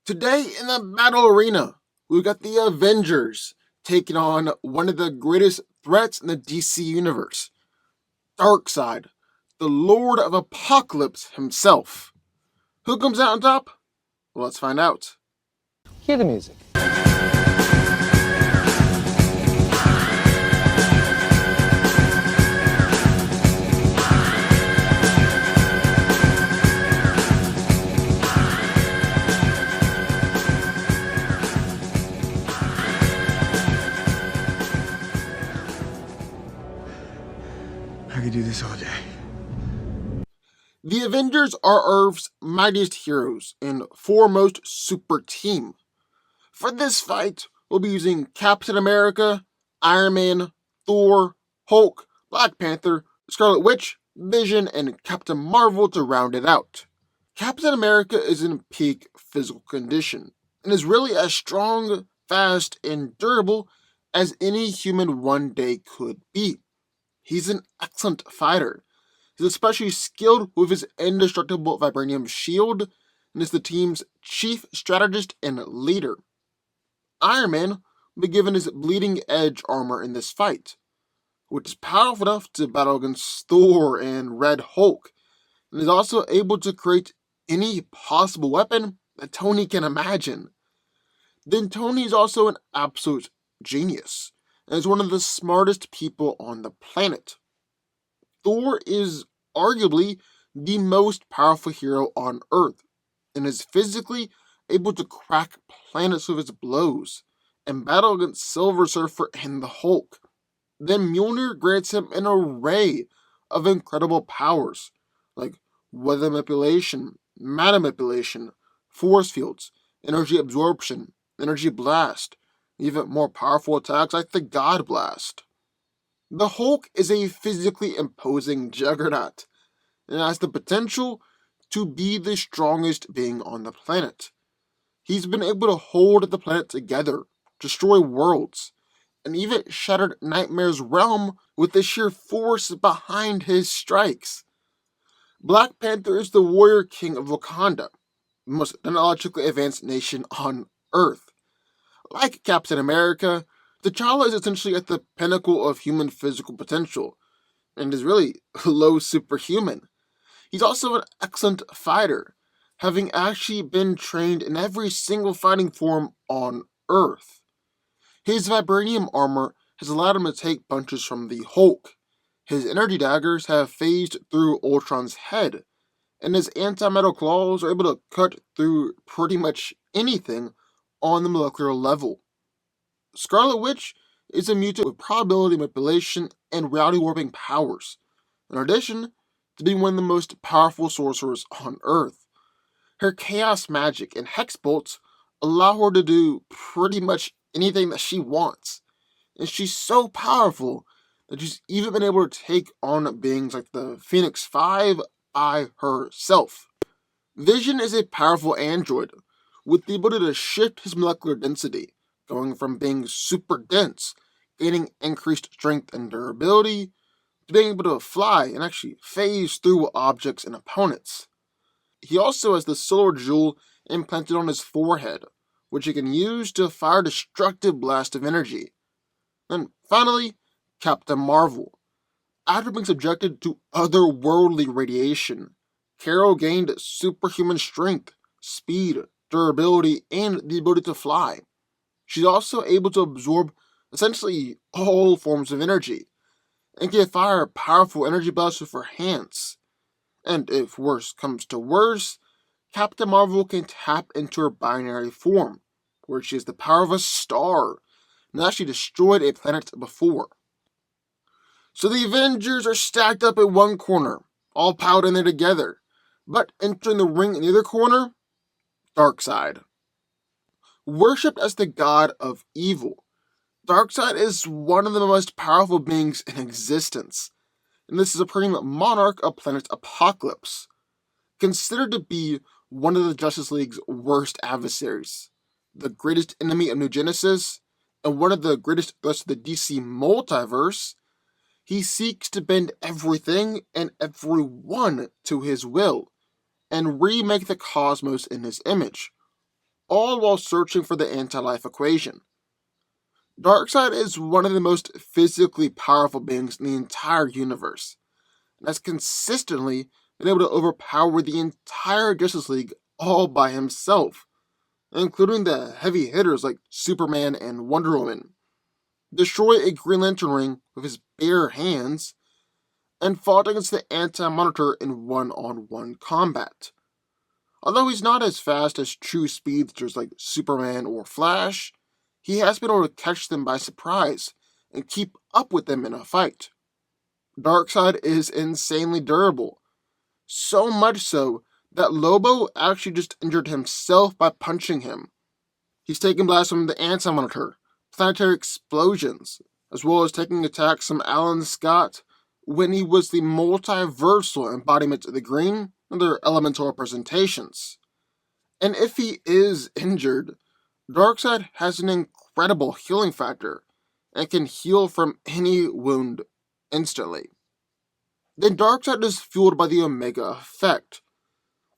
Today in the battle arena, we've got the Avengers taking on one of the greatest threats in the DC universe, Darkseid, the Lord of Apokolips himself. Who comes out on top? Well, let's find out. Hear the music. I could do this all day. The Avengers are Earth's mightiest heroes and foremost super team. For this fight, we'll be using Captain America, Iron Man, Thor, Hulk, Black Panther, Scarlet Witch, Vision, and Captain Marvel to round it out. Captain America is in peak physical condition and is really as strong, fast, and durable as any human one day could be. He's an excellent fighter. He's especially skilled with his indestructible vibranium shield and is the team's chief strategist and leader. Iron Man will be given his bleeding edge armor in this fight, which is powerful enough to battle against Thor and Red Hulk, and is also able to create any possible weapon that Tony can imagine. Then Tony is also an absolute genius, and is one of the smartest people on the planet. Thor is arguably the most powerful hero on Earth, and is physically able to crack planets with his blows, and battle against Silver Surfer and the Hulk. Then Mjolnir grants him an array of incredible powers, like weather manipulation, matter manipulation, force fields, energy absorption, energy blast, even more powerful attacks like the God Blast. The Hulk is a physically imposing juggernaut, and has the potential to be the strongest being on the planet. He's been able to hold the planet together, destroy worlds, and even shattered Nightmare's realm with the sheer force behind his strikes. Black Panther is the warrior king of Wakanda, the most technologically advanced nation on Earth. Like Captain America, T'Challa is essentially at the pinnacle of human physical potential, and is really low superhuman. He's also an excellent fighter, having actually been trained in every single fighting form on Earth. His vibranium armor has allowed him to take punches from the Hulk. His energy daggers have phased through Ultron's head, and his anti-metal claws are able to cut through pretty much anything on the molecular level. Scarlet Witch is a mutant with probability manipulation and reality warping powers, in addition to being one of the most powerful sorcerers on Earth. Her chaos magic and hex bolts allow her to do pretty much anything that she wants, and she's so powerful that she's even been able to take on beings like the Phoenix 5 by herself. Vision is a powerful android with the ability to shift his molecular density, going from being super dense, gaining increased strength and durability, to being able to fly and actually phase through objects and opponents. He also has the solar jewel implanted on his forehead, which he can use to fire a destructive blast of energy. And finally, Captain Marvel. After being subjected to otherworldly radiation, Carol gained superhuman strength, speed, durability, and the ability to fly. She's also able to absorb essentially all forms of energy, and can fire powerful energy blasts with her hands. And if worse comes to worse, Captain Marvel can tap into her binary form, where she has the power of a star, and actually destroyed a planet before. So the Avengers are stacked up in one corner, all piled in there together, but entering the ring in the other corner, Darkseid. Worshipped as the god of evil, Darkseid is one of the most powerful beings in existence, and the supreme monarch of planet Apokolips, considered to be one of the Justice League's worst adversaries, the greatest enemy of New Genesis, and one of the greatest threats to the DC multiverse. He seeks to bend everything and everyone to his will, and remake the cosmos in his image. all while searching for the anti-life equation. Darkseid is one of the most physically powerful beings in the entire universe, and has consistently been able to overpower the entire Justice League all by himself, including the heavy hitters like Superman and Wonder Woman, destroy a Green Lantern ring with his bare hands, and fought against the Anti-Monitor in one-on-one combat. Although he's not as fast as true speedsters like Superman or Flash, he has been able to catch them by surprise and keep up with them in a fight. Darkseid is insanely durable, so much so that Lobo actually just injured himself by punching him. He's taken blasts from the Anti-Monitor, planetary explosions, as well as taking attacks from Alan Scott when he was the multiversal embodiment of the Green and their elemental representations. And if he is injured, Darkseid has an incredible healing factor and can heal from any wound instantly. Then Darkseid is fueled by the Omega effect,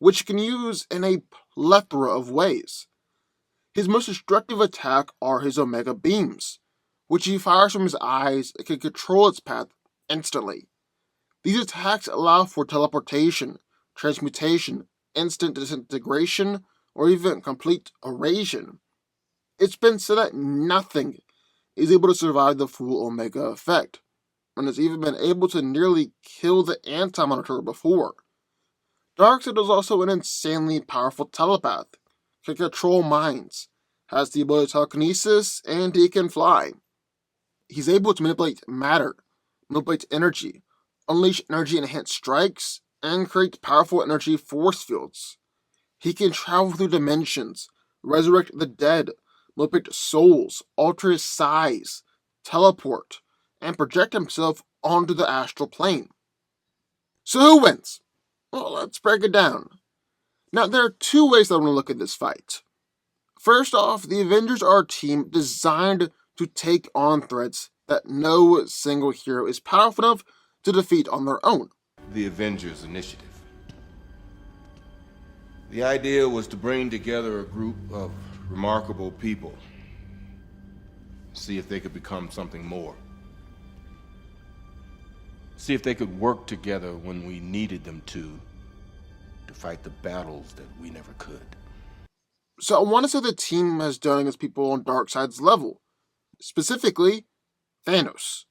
which he can use in a plethora of ways. His most destructive attack are his Omega beams, which he fires from his eyes and can control its path instantly. These attacks allow for teleportation, transmutation, instant disintegration, or even complete erasure. It's been said that nothing is able to survive the full Omega effect, and has even been able to nearly kill the Anti-Monitor before. Darkseid is also an insanely powerful telepath, can control minds, has the ability to telekinesis, and he can fly. He's able to manipulate matter, manipulate energy, unleash energy-enhanced strikes, and create powerful energy force fields. He can travel through dimensions, resurrect the dead, manipulate souls, alter his size, teleport, and project himself onto the astral plane. So who wins? Well, let's break it down. Now, there are two ways that I want to look at this fight. First off, the Avengers are a team designed to take on threats that no single hero is powerful enough to defeat on their own. The Avengers Initiative. The idea was to bring together a group of remarkable people, see if they could become something more. See if they could work together when we needed them to fight the battles that we never could. So I want to say the team has done against people on Darkseid's level, specifically Thanos.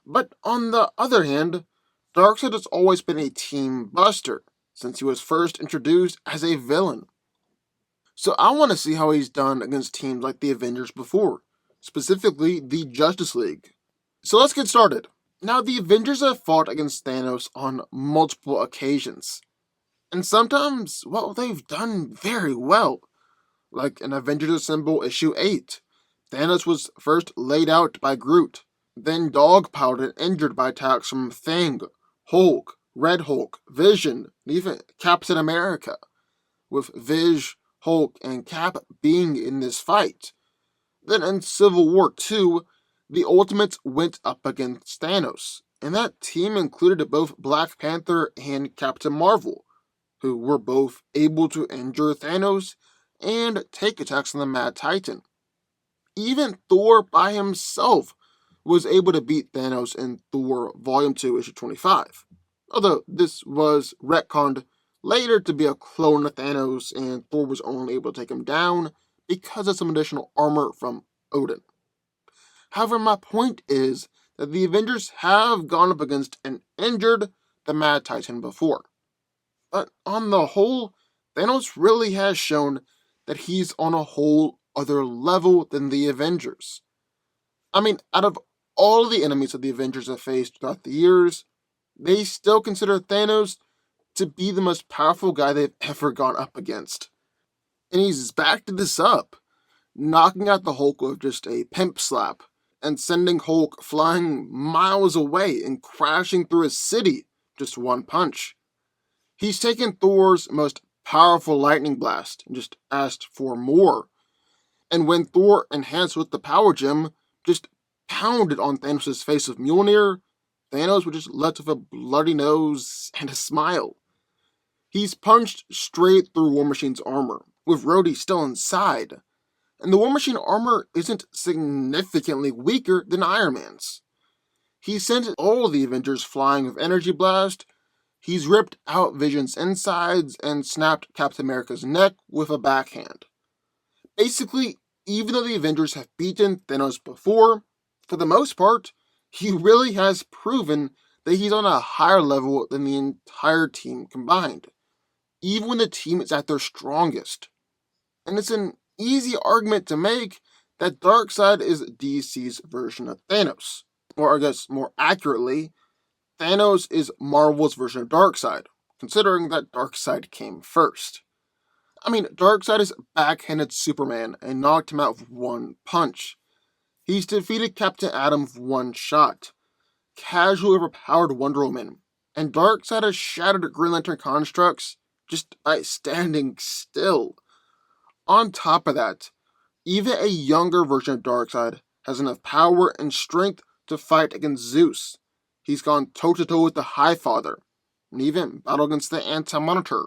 But on the other hand, Darkseid has always been a team buster since he was first introduced as a villain. So I want to see how he's done against teams like the Avengers before, specifically the Justice League. So let's get started. Now, the Avengers have fought against Thanos on multiple occasions, and sometimes, well, they've done very well. Like in Avengers Assemble issue 8, Thanos was first laid out by Groot, then dogpiled and injured by attacks from Thing, Hulk, Red Hulk, Vision, and even Captain America, with Viz, Hulk, and Cap being in this fight. Then in Civil War 2, the Ultimates went up against Thanos, and that team included both Black Panther and Captain Marvel, who were both able to injure Thanos and take attacks on the Mad Titan. Even Thor by himself was able to beat Thanos in Thor Volume 2, Issue 25. Although this was retconned later to be a clone of Thanos, and Thor was only able to take him down because of some additional armor from Odin. However, my point is that the Avengers have gone up against and injured the Mad Titan before. But on the whole, Thanos really has shown that he's on a whole other level than the Avengers. I mean, out of all the enemies that the Avengers have faced throughout the years, they still consider Thanos to be the most powerful guy they've ever gone up against. And he's backed this up, knocking out the Hulk with just a pimp slap, and sending Hulk flying miles away and crashing through a city just one punch. He's taken Thor's most powerful lightning blast and just asked for more. And when Thor, enhanced with the power gem, just pounded on Thanos' face with Mjolnir, Thanos was just left with a bloody nose and a smile. He's punched straight through War Machine's armor, with Rhodey still inside, and the War Machine armor isn't significantly weaker than Iron Man's. He sent all the Avengers flying with Energy Blast, he's ripped out Vision's insides, and snapped Captain America's neck with a backhand. Basically, even though the Avengers have beaten Thanos before, for the most part, he really has proven that he's on a higher level than the entire team combined, even when the team is at their strongest. And it's an easy argument to make that Darkseid is DC's version of Thanos. Or I guess more accurately, Thanos is Marvel's version of Darkseid, considering that Darkseid came first. I mean, Darkseid has backhanded Superman and knocked him out with one punch. He's defeated Captain Atom with one shot, casually overpowered Wonder Woman, and Darkseid has shattered Green Lantern constructs just by standing still. On top of that, even a younger version of Darkseid has enough power and strength to fight against Zeus. He's gone toe-to-toe with the Highfather, and even battled against the Anti-Monitor,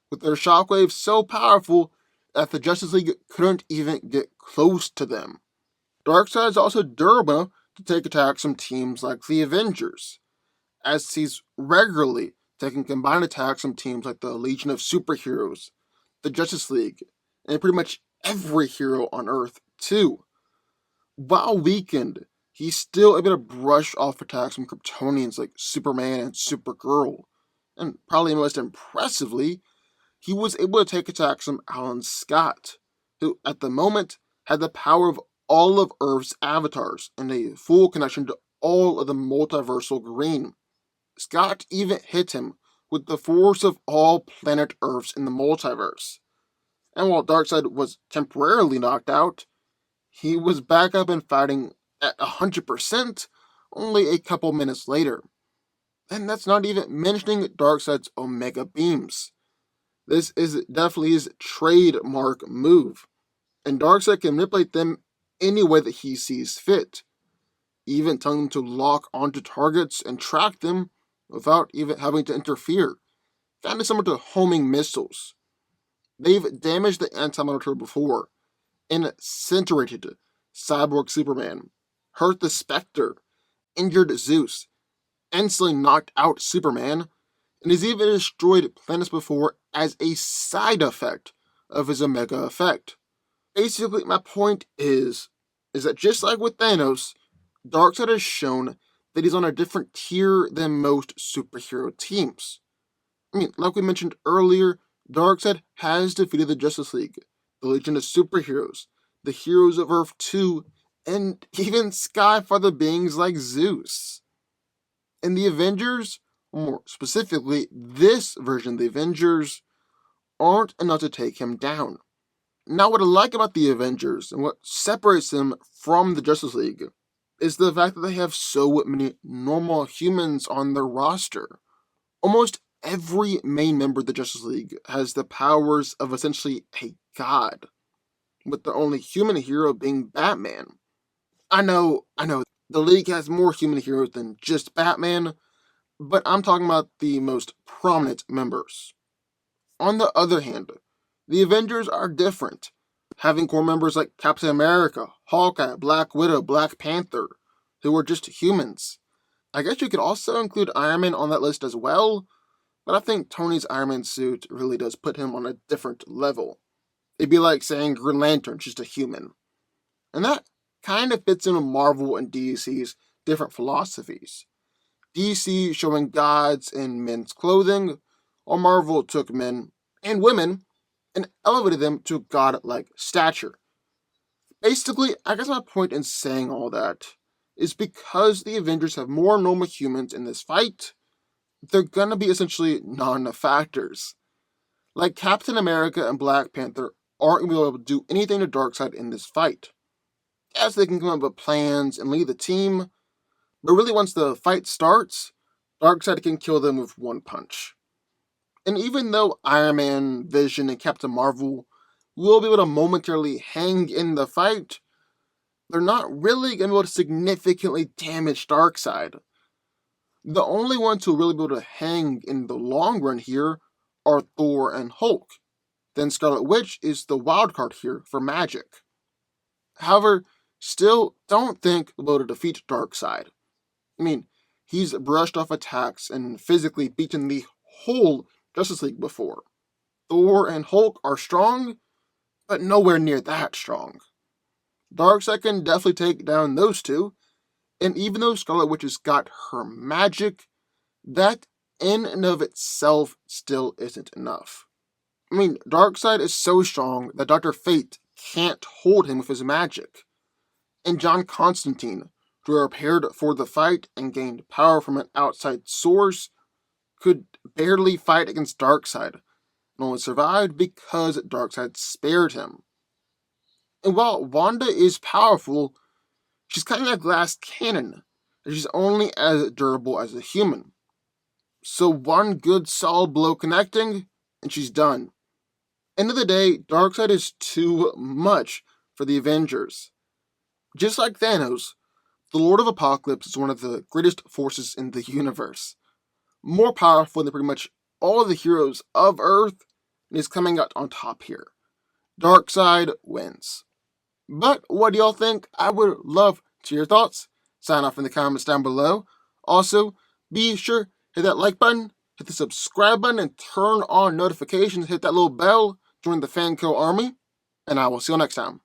with their shockwaves so powerful that the Justice League couldn't even get close to them. Darkseid is also durable to take attacks from teams like the Avengers, as he's regularly taking combined attacks from teams like the Legion of Superheroes, the Justice League, and pretty much every hero on Earth, too. While weakened, he's still able to brush off attacks from Kryptonians like Superman and Supergirl, and probably most impressively, he was able to take attacks from Alan Scott, who at the moment had the power of all of Earth's avatars and a full connection to all of the multiversal green. Scott even hit him with the force of all planet Earths in the multiverse. And while Darkseid was temporarily knocked out, he was back up and fighting at 100% only a couple minutes later. And that's not even mentioning Darkseid's Omega Beams. This is definitely his trademark move, and Darkseid can manipulate them any way that he sees fit, even telling them to lock onto targets and track them without even having to interfere, kind of similar to homing missiles. They've damaged the Anti-Monitor before, incinerated Cyborg Superman, hurt the Spectre, injured Zeus, instantly knocked out Superman, and has even destroyed planets before as a side effect of his Omega effect. Basically, my point is that just like with Thanos, Darkseid has shown that he's on a different tier than most superhero teams. I mean, like we mentioned earlier, Darkseid has defeated the Justice League, the Legion of Superheroes, the Heroes of Earth 2, and even Skyfather beings like Zeus. And the Avengers, more specifically, this version of the Avengers, aren't enough to take him down. Now, what I like about the Avengers and what separates them from the Justice League is the fact that they have so many normal humans on their roster. Almost every main member of the Justice League has the powers of essentially a god, with the only human hero being Batman. I know, the League has more human heroes than just Batman, but I'm talking about the most prominent members. On the other hand, the Avengers are different, having core members like Captain America, Hawkeye, Black Widow, Black Panther, who are just humans. I guess you could also include Iron Man on that list as well, but I think Tony's Iron Man suit really does put him on a different level. It'd be like saying Green Lantern's just a human. And that kind of fits in with Marvel and DC's different philosophies. DC showing gods in men's clothing, while Marvel took men and women and elevated them to god-like stature. Basically, I guess my point in saying all that is because the Avengers have more normal humans in this fight, they're gonna be essentially non-factors. Like Captain America and Black Panther aren't gonna be able to do anything to Darkseid in this fight. Yes, they can come up with plans and lead the team, but really once the fight starts, Darkseid can kill them with one punch. And even though Iron Man, Vision, and Captain Marvel will be able to momentarily hang in the fight, they're not really going to be able to significantly damage Darkseid. The only ones who will really be able to hang in the long run here are Thor and Hulk. then Scarlet Witch is the wild card here for magic. However, still don't think they'll be able to defeat Darkseid. I mean, he's brushed off attacks and physically beaten the whole Justice League before. Thor and Hulk are strong, but nowhere near that strong. Darkseid can definitely take down those two, and even though Scarlet Witch has got her magic, that in and of itself still isn't enough. I mean, Darkseid is so strong that Dr. Fate can't hold him with his magic. And John Constantine, who prepared for the fight and gained power from an outside source, could barely fight against Darkseid, and only survived because Darkseid spared him. And while Wanda is powerful, she's kind of like a glass cannon, and she's only as durable as a human. So one good solid blow connecting, and she's done. End of the day, Darkseid is too much for the Avengers. Just like Thanos, the Lord of Apokolips is one of the greatest forces in the universe. More powerful than pretty much all of the heroes of Earth, and is coming out on top here. Darkseid wins. But what do y'all think? I would love to hear your thoughts. Sign off in the comments down below. Also, be sure to hit that like button, hit the subscribe button, and turn on notifications. Hit that little bell. Join the Fanco army. And I will see you next time.